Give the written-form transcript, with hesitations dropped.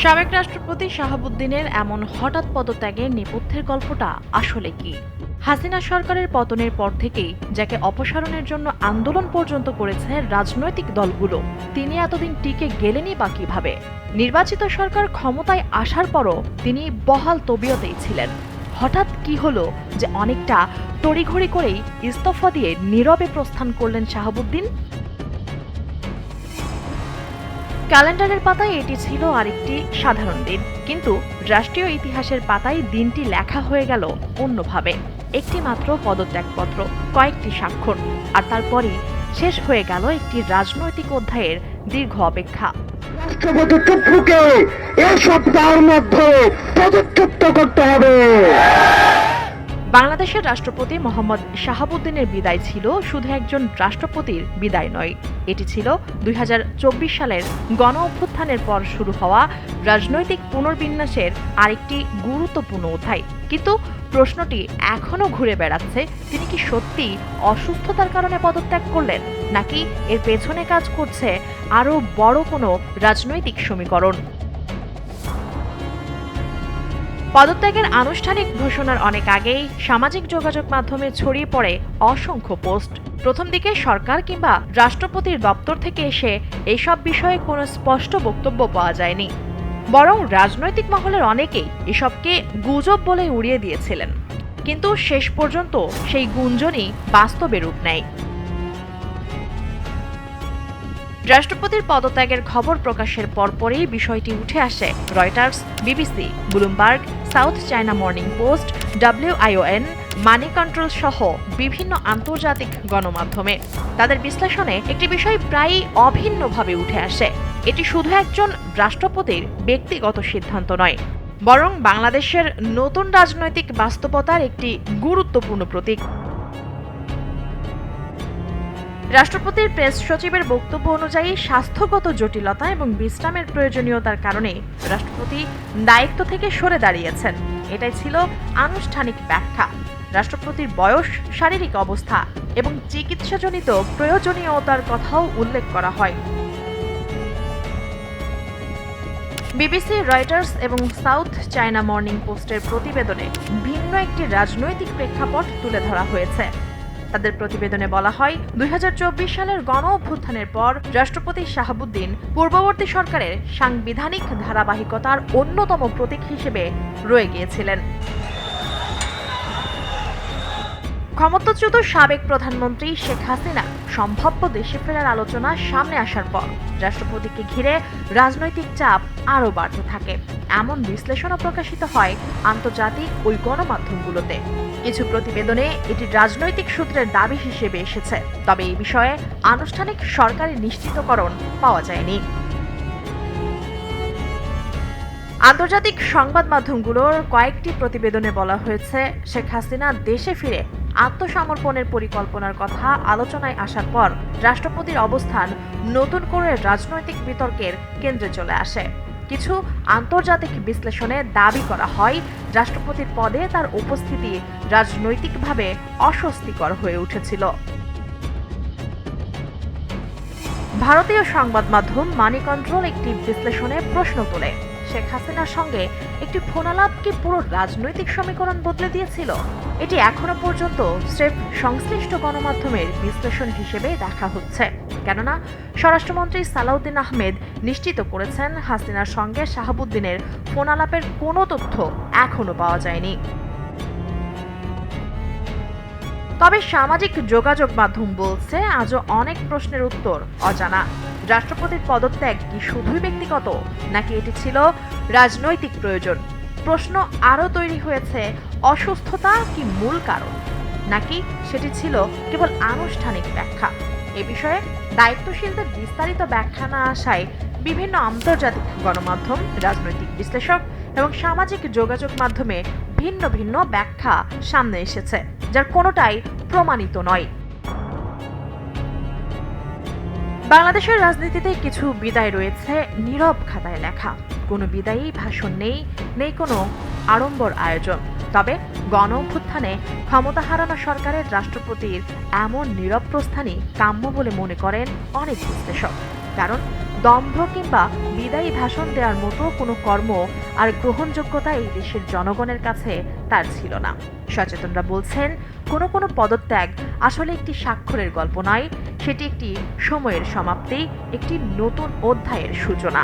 সাবেক রাষ্ট্রপতি শাহাবুদ্দিনের এমন হঠাৎ পদত্যাগের নেপথ্যের গল্পটা আসলে কি? হাসিনা সরকারের পতনের পর থেকেই যাকে অপসারণের জন্য আন্দোলন পর্যন্ত করেছে রাজনৈতিক দলগুলো, তিনি এতদিন টিকে গেলেনই বা কিভাবে? নির্বাচিত সরকার ক্ষমতায় আসার পরও তিনি বহাল তবিয়তেই ছিলেন। হঠাৎ কি হলো যে অনেকটা তড়িঘড়ি করেই ইস্তফা দিয়ে নীরবে প্রস্থান করলেন শাহাবুদ্দিন? ক্যালেন্ডারের পাতায় এটি ছিল আরেকটি সাধারণ দিন, কিন্তু রাষ্ট্রীয় ইতিহাসের পাতায় দিনটি লেখা হয়ে গেল অন্যভাবে। একটি মাত্র পদত্যাগপত্র, কয়েকটি স্বাক্ষর, আর তারপরই শেষ হয়ে গেল একটি রাজনৈতিক অধ্যায়ের দীর্ঘ অপেক্ষা। রাষ্ট্রপতি টুকরুকে এই সপ্তাহের মধ্যে পদচ্যুত করতে হবে। বাংলাদেশের রাষ্ট্রপতি মোহাম্মদ শাহাবুদ্দিনের বিদায় ছিল শুধু একজন রাষ্ট্রপতির বিদায় নয়, এটি ছিল ২০২৪ সালের গণ অভ্যুত্থানের পর শুরু হওয়া রাজনৈতিক পুনর্বিন্যাসের আরেকটি গুরুত্বপূর্ণ অধ্যায়। কিন্তু প্রশ্নটি এখনও ঘুরে বেড়াচ্ছে, তিনি কি সত্যি অসুস্থতার কারণে পদত্যাগ করলেন, নাকি এর পেছনে কাজ করছে আরও বড় কোনো রাজনৈতিক সমীকরণ? পদত্যাগের আনুষ্ঠানিক ঘোষণার অনেক আগেই সামাজিক যোগাযোগ মাধ্যমে ছড়িয়ে পড়ে অসংখ্য পোস্ট। প্রথম দিকে সরকার কিংবা রাষ্ট্রপতির দপ্তর থেকে এসে এইসব বিষয়ে কোনো স্পষ্ট বক্তব্য পাওয়া যায়নি, বরং রাজনৈতিক মহলের অনেকেই এসবকে গুজব বলে উড়িয়ে দিয়েছিলেন। কিন্তু শেষ পর্যন্ত সেই গুঞ্জনই বাস্তবে রূপ নেয়। রাষ্ট্রপতির পদত্যাগের খবর প্রকাশের পরপরই বিষয়টি উঠে আসে Reuters, BBC, Bloomberg, south China morning post, WION, মানি কন্ট্রোল সহ বিভিন্ন আন্তর্জাতিক গণমাধ্যমে। তাদের বিশ্লেষণে একটি বিষয় প্রায়ই অভিন্নভাবে উঠে আসে, এটি শুধু একজন রাষ্ট্রপতির ব্যক্তিগত সিদ্ধান্ত নয়, বরং বাংলাদেশের নতুন রাজনৈতিক বাস্তবতার একটি গুরুত্বপূর্ণ প্রতীক। রাষ্ট্রপতির প্রেস সচিবের বক্তব্য অনুযায়ী স্বাস্থ্যগত জটিলতা এবং বিশ্রামের প্রয়োজনীয়তার কারণে রাষ্ট্রপতি দায়িত্ব থেকে সরে দাঁড়িয়েছেন, এটাই ছিল আনুষ্ঠানিক ব্যাখ্যা। রাষ্ট্রপতির বয়স, শারীরিক অবস্থা এবং চিকিৎসাজনিত প্রয়োজনীয়তার কথাও উল্লেখ করা হয়। বিবিসি, রয়টার্স এবং সাউথ চায়না মর্নিং পোস্টের প্রতিবেদনে ভিন্ন একটি রাজনৈতিক প্রেক্ষাপট তুলে ধরা হয়েছে। তাদের প্রতিবেদনে বলা হয়, ২০২৪ সালের গণ অভ্যুত্থানের পর রাষ্ট্রপতি শাহাবুদ্দিন পূর্ববর্তী সরকারের সাংবিধানিক ধারাবাহিকতার অন্যতম প্রতীক হিসেবে রয়ে গিয়েছিলেন। ক্ষমতাচ্যুত সাবেক প্রধানমন্ত্রী শেখ হাসিনা সম্ভাব্য দেশে ফেরার আলোচনা সামনে আসার পর রাষ্ট্রপতিকে ঘিরে রাজনৈতিক চাপ আরও বাড়তে থাকে, এমন বিশ্লেষণও প্রকাশিত হয় আন্তর্জাতিক ওই গণমাধ্যমগুলোতে। কিছু প্রতিবেদনে এটি রাজনৈতিক সূত্রের দাবি হিসেবে এসেছে, তবে এই বিষয়ে আনুষ্ঠানিক সরকারি নিশ্চিতকরণ পাওয়া যায়নি। আন্তর্জাতিক সংবাদ মাধ্যমগুলোর কয়েকটি প্রতিবেদনে বলা হয়েছে, শেখ হাসিনা দেশে ফিরে আত্মসমর্পণের পরিকল্পনার কথা আলোচনায় আসার পর রাষ্ট্রপতির অবস্থান নতুন করে রাজনৈতিক বিতর্কের কেন্দ্রে চলে আসে। কিছু আন্তর্জাতিক বিশ্লেষণে দাবি করা হয়, রাষ্ট্রপতির পদে তার উপস্থিতি রাজনৈতিকভাবে অস্বস্তিকর হয়ে উঠেছিল। ভারতীয় সংবাদ মাধ্যম মানি কন্ট্রোল একটি বিশ্লেষণে প্রশ্ন তোলে, শেখ হাসিনার সঙ্গে একটি ফোনালাপ কি পুরো রাজনৈতিক সমীকরণ বদলে দিয়েছিল? এটি এখনো পর্যন্ত স্রেফ সংশ্লিষ্ট গণমাধ্যমের বিশ্লেষণ হিসেবে দেখা হচ্ছে, কেননা স্বরাষ্ট্রমন্ত্রী সালাউদ্দিন আহমেদ নিশ্চিত করেছেন হাসিনার সঙ্গে শাহাবুদ্দিনের ফোনালাপের কোনো তথ্য এখনো পাওয়া যায়নি। তবে সামাজিক যোগাযোগ মাধ্যম বলছে আজও অনেক প্রশ্নের উত্তর অজানা। রাষ্ট্রপতির পদত্যাগ কি শুধুই ব্যক্তিগত, নাকি এটি ছিল রাজনৈতিক প্রয়োজন? প্রশ্ন আরও তৈরি হয়েছে, অসুস্থতা কি মূল কারণ, নাকি সেটি ছিল কেবল আনুষ্ঠানিক ব্যাখ্যা? এ বিষয়ে দায়িত্বশীলদের বিস্তারিত ব্যাখ্যা না আসায় বিভিন্ন আন্তর্জাতিক গণমাধ্যম, রাজনৈতিক বিশ্লেষক এবং সামাজিক যোগাযোগ মাধ্যমে ভিন্ন ভিন্ন ব্যাখ্যা সামনে এসেছে, যার কোনোটাই প্রমাণিত নয়। বাংলাদেশের রাজনীতিতে কিছু বিদায় রয়েছে নীরব খাতায় লেখা, কোনো বিদায়ী ভাষণ নেই, নেই কোনো আড়ম্বর আয়োজন। তবে গণ অভ্যুত্থানে ক্ষমতা হারানো সরকারের রাষ্ট্রপতির এমন নীরব প্রস্থানই কাম্য বলে মনে করেন অনেক বিশ্লেষক, কারণ দম্ভ কিংবা বিদায়ী ভাষণ দেওয়ার মতো কোনো কর্ম আর গ্রহণযোগ্যতা এই দেশের জনগণের কাছে তার ছিল না। সচেতনরা বলছেন, কোনো কোনো পদত্যাগ আসলে একটি স্বাক্ষরের গল্প নয়, সেটি একটি সময়ের সমাপ্তি, একটি নতুন অধ্যায়ের সূচনা।